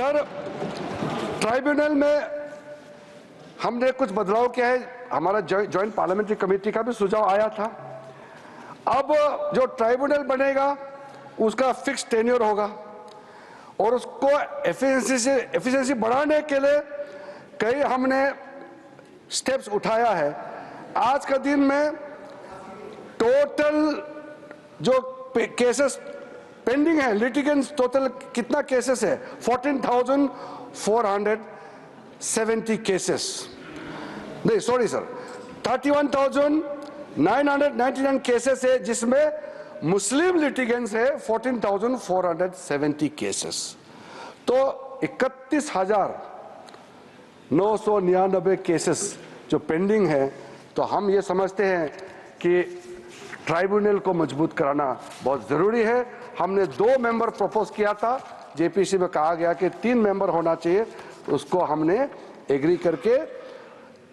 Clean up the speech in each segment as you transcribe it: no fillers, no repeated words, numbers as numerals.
Sir, tribunal में हमने कुछ बदलाव किया है। हमारा जॉइंट पार्लियामेंट्री कमेटी का भी सुझाव आया था। अब जो ट्राइब्यूनल बनेगा उसका फिक्स टेन्योर होगा और उसको एफिशिएंसी बढ़ाने के लिए कई हमने स्टेप्स उठाया है। आज का दिन में टोटल जो केसेस पेंडिंग है, लिटिगेंट्स टोटल कितना केसेस है? 14,470 केसेस, नहीं सॉरी सर, 31,999 केसेस है, जिसमें मुस्लिम लिटिगेंट्स है 14,470 केसेस। तो 31,999 केसेस जो पेंडिंग है। तो हम ये समझते हैं कि ट्राइब्यूनल को मजबूत कराना बहुत ज़रूरी है। हमने 2 मेंबर प्रपोज किया था, जेपीसी में कहा गया कि 3 मेंबर होना चाहिए, उसको हमने एग्री करके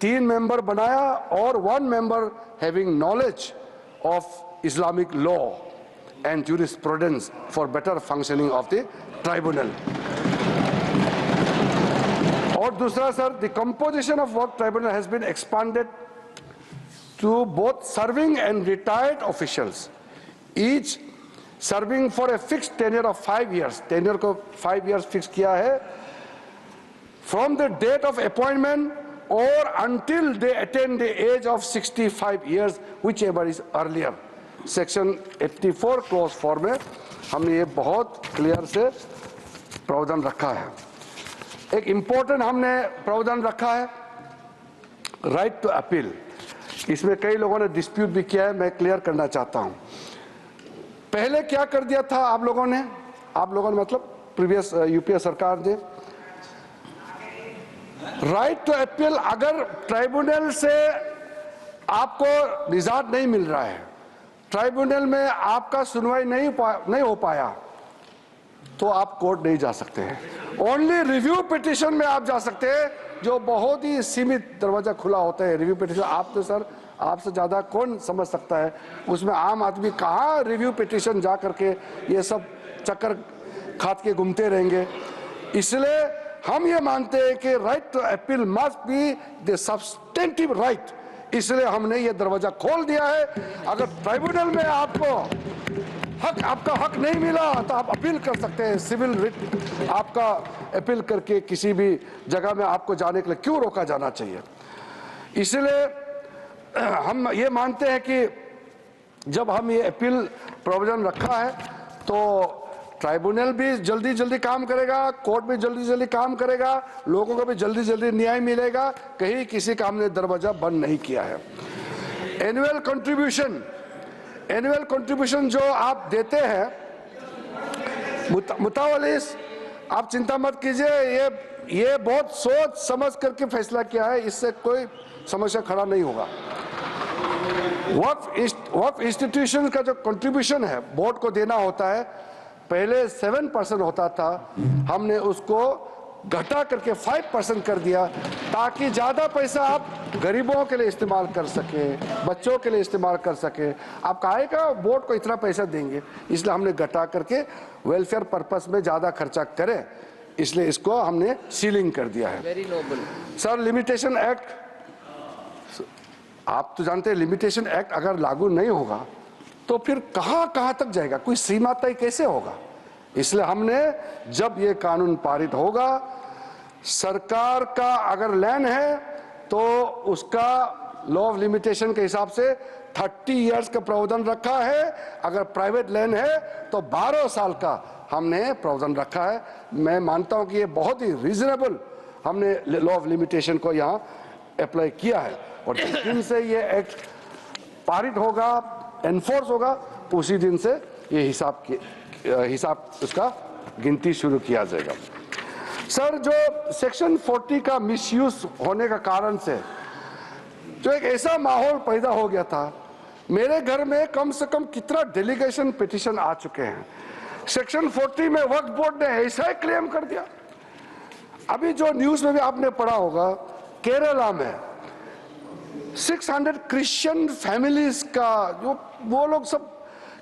3 मेंबर बनाया और 1 member having knowledge of Islamic law and jurisprudence for better functioning of the tribunal. और दूसरा sir, the composition of work tribunal has been expanded to both serving and retired officials, each serving for a fixed tenure of 5 years. Tenure को 5 years fix किया है, from the date of appointment or until they attain the age of 65 years, whichever is earlier. Section 84 clause 4 में हमने ये बहुत clear से प्रावधान रखा है। एक इम्पोर्टेंट हमने प्रावधान रखा है, राइट टू अपील। इसमें कई लोगों ने डिस्प्यूट भी किया है, मैं क्लियर करना चाहता हूं। पहले क्या कर दिया था आप लोगों ने मतलब प्रीवियस यूपीए सरकार ने, राइट टू अपील, अगर ट्राइब्यूनल से आपको निजात नहीं मिल रहा है, ट्राइब्यूनल में आपका सुनवाई नहीं हो पाया, तो आप कोर्ट नहीं जा सकते हैं। ओनली रिव्यू पिटीशन में आप जा सकते हैं, जो बहुत ही सीमित दरवाजा खुला होता है। रिव्यू पिटीशन आप तो सर, आपसे ज़्यादा कौन समझ सकता है उसमें आम आदमी कहाँ रिव्यू पिटीशन जा करके ये सब चक्कर खात के घूमते रहेंगे। इसलिए हम ये मानते हैं कि right to appeal must be the substantive right, इसलिए हमने ये दरवाजा खोल दिया है। अगर ट्राइब्यूनल में आपका हक नहीं मिला तो आप अपील कर सकते हैं, सिविल रिट आपका अपील करके किसी भी जगह में आपको जाने के लिए क्यों रोका जाना चाहिए। इसलिए हम ये मानते हैं कि जब हम ये अपील प्रोविजन रखा है तो ट्राइब्यूनल भी जल्दी काम करेगा, कोर्ट भी जल्दी काम करेगा, लोगों को भी जल्दी न्याय मिलेगा, कहीं किसी का हमने दरवाजा बंद नहीं किया है। एनुअल कंट्रीब्यूशन जो आप देते हैं मुतावलिस, आप चिंता मत कीजिए, ये बहुत सोच समझ करके फैसला किया है, इससे कोई समस्या खड़ा नहीं होगा। वक्फ इंस्टीट्यूशन का जो कंट्रीब्यूशन है बोर्ड को देना होता है, पहले 7% होता था, हमने उसको घटा करके 5% कर दिया, ताकि ज़्यादा पैसा आप गरीबों के लिए इस्तेमाल कर सके, बच्चों के लिए इस्तेमाल कर सके। आप कहेगा बोर्ड को इतना पैसा देंगे, इसलिए हमने घटा करके वेलफेयर पर्पस में ज़्यादा खर्चा करें, इसलिए इसको हमने सीलिंग कर दिया है। Very noble sir. Limitation act, आप तो जानते हैं लिमिटेशन एक्ट अगर लागू नहीं होगा तो फिर कहाँ तक जाएगा, कोई सीमा तय कैसे होगा। इसलिए हमने जब ये कानून पारित होगा, सरकार का अगर लैंड है तो उसका लॉ ऑफ लिमिटेशन के हिसाब से 30 इयर्स का प्रावधान रखा है, अगर प्राइवेट लैंड है तो 12 साल का हमने प्रावधान रखा है। मैं मानता हूं कि ये बहुत ही रीजनेबल हमने लॉ ऑफ लिमिटेशन को यहाँ अप्लाई किया है, और जिस दिन से ये एक्ट पारित होगा, एनफोर्स होगा, उसी दिन से ये हिसाब उसका गिनती शुरू किया जाएगा। सर, जो सेक्शन 40 का मिसयूज होने का कारण से जो एक ऐसा माहौल पैदा हो गया था, मेरे घर में कम से कम कितना डेलीगेशन पिटीशन आ चुके हैं। सेक्शन 40 में वक्फ बोर्ड ने ऐसा ही क्लेम कर दिया। अभी जो न्यूज में भी आपने पढ़ा होगा, केरला में 600 क्रिश्चियन फैमिलीज का, जो वो लोग सब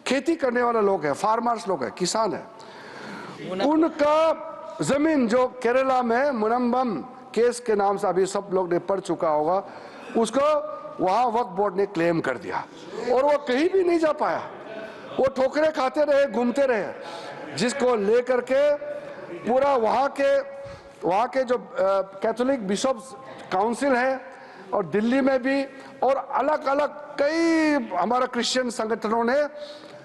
खेती करने वाले लोग हैं, फार्मर्स लोग हैं, किसान हैं, उनका जमीन जो केरला में मुनम्बम केस के नाम से अभी सब लोग ने पढ़ चुका होगा, उसको वहां वक्फ बोर्ड ने क्लेम कर दिया और वो कहीं भी नहीं जा पाया। वो ठोकरे खाते रहे, घूमते रहे, जिसको लेकर के पूरा वहां के जो कैथोलिक बिशप्स काउंसिल है और दिल्ली में भी और अलग अलग कई हमारा क्रिश्चियन संगठनों ने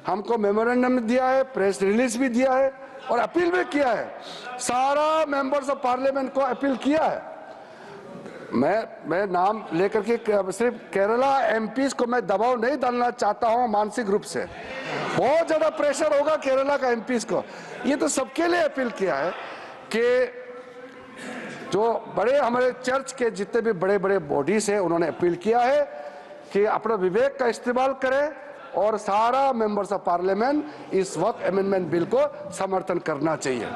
हमको मेमोरेंडम दिया है, प्रेस रिलीज भी दिया है और अपील भी किया है। सारा मेंबर्स ऑफ पार्लियामेंट को अपील किया है। मैं नाम लेकर के सिर्फ केरला एमपीज को मैं दबाव नहीं डालना चाहता हूं मानसिक रूप से, बहुत ज्यादा प्रेशर होगा केरला का एमपीज को। ये तो सबके लिए अपील किया है कि जो बड़े हमारे चर्च के जितने भी बड़े बड़े बॉडीज हैं उन्होंने अपील किया है कि अपना विवेक का इस्तेमाल करें और सारा मेंबर्स ऑफ पार्लियामेंट इस वक्त अमेंडमेंट बिल को समर्थन करना चाहिए।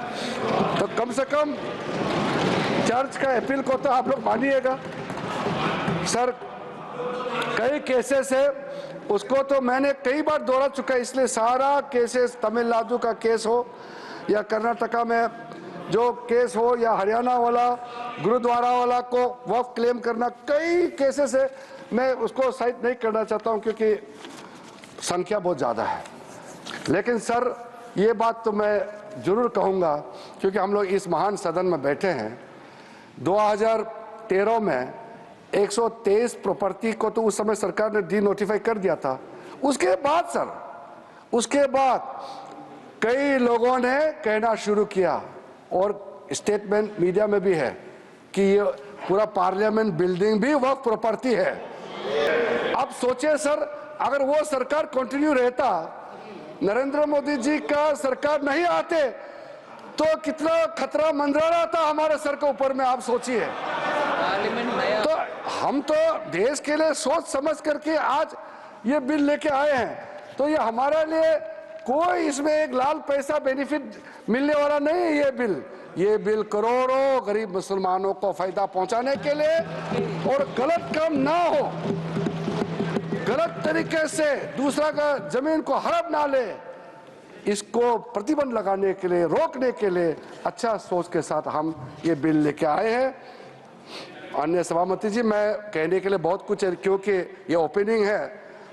तो कम से कम चर्च का अपील को तो आप लोग मानिएगा। सर कई केसेस है, उसको तो मैंने कई बार दोहरा चुका है, इसलिए सारा केसेस तमिलनाडु का केस हो या कर्नाटका में जो केस हो या हरियाणा वाला गुरुद्वारा वाला को वक्फ क्लेम करना, कई केसेस है। मैं उसको साइड नहीं करना चाहता हूं क्योंकि संख्या बहुत ज़्यादा है, लेकिन सर ये बात तो मैं जरूर कहूँगा क्योंकि हम लोग इस महान सदन में बैठे हैं। 2013 में 123 प्रॉपर्टी को तो उस समय सरकार ने डी नोटिफाई कर दिया था। उसके बाद सर, उसके बाद कई लोगों ने कहना शुरू किया और स्टेटमेंट मीडिया में भी है कि ये पूरा पार्लियामेंट बिल्डिंग भी वक्फ प्रॉपर्टी है। अब सोचिए सर, अगर वो सरकार कंटिन्यू रहता, नरेंद्र मोदी जी का सरकार नहीं आते तो कितना खतरा मंडरा था हमारे सर के ऊपर में, आप सोचिए। तो हम तो देश के लिए सोच समझ करके आज ये बिल लेके आए हैं, तो ये हमारे लिए कोई इसमें एक लाल पैसा बेनिफिट मिलने वाला नहीं है। ये बिल करोड़ों गरीब मुसलमानों को फायदा पहुंचाने के लिए और गलत काम ना हो, गलत तरीके से दूसरा का जमीन को हड़प ना ले, इसको प्रतिबंध लगाने के लिए, रोकने के लिए अच्छा सोच के साथ हम ये बिल लेके आए हैं। अन्य सभापति जी, मैं कहने के लिए बहुत कुछ है क्योंकि ये ओपनिंग है।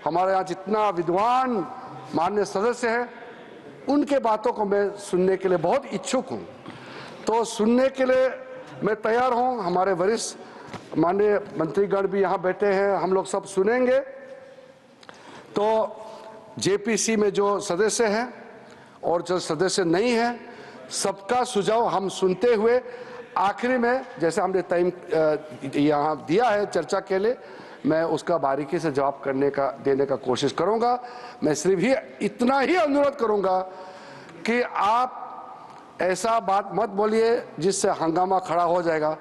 हमारे यहाँ जितना विद्वान माननीय सदस्य हैं उनके बातों को मैं सुनने के लिए बहुत इच्छुक हूँ, तो सुनने के लिए मैं तैयार हूँ। हमारे वरिष्ठ माननीय मंत्रीगण भी यहाँ बैठे हैं, हम लोग सब सुनेंगे। तो जेपीसी में जो सदस्य हैं और जो सदस्य नहीं हैं, सबका सुझाव हम सुनते हुए आखिरी में जैसे हमने टाइम यहाँ दिया है चर्चा के लिए, मैं उसका बारीकी से जवाब देने का कोशिश करूँगा। मैं सिर्फ ही इतना ही अनुरोध करूँगा कि आप ऐसा बात मत बोलिए जिससे हंगामा खड़ा हो जाएगा।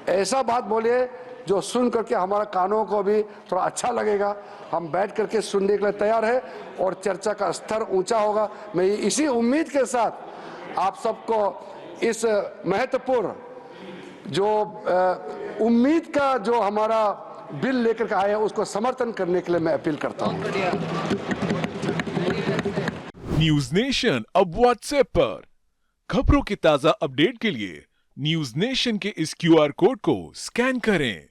ऐसा बात बोलिए जो सुन करके हमारा कानों को भी थोड़ा अच्छा लगेगा। हम बैठ करके सुनने के लिए तैयार है और चर्चा का स्तर ऊंचा होगा। मैं इसी उम्मीद के साथ आप सबको इस महत्वपूर्ण जो उम्मीद का जो हमारा बिल लेकर के आए हैं उसको समर्थन करने के लिए मैं अपील करता हूं। न्यूज नेशन अब व्हाट्सएप पर खबरों की ताजा अपडेट के लिए न्यूज नेशन के इस क्यूआर कोड को स्कैन करें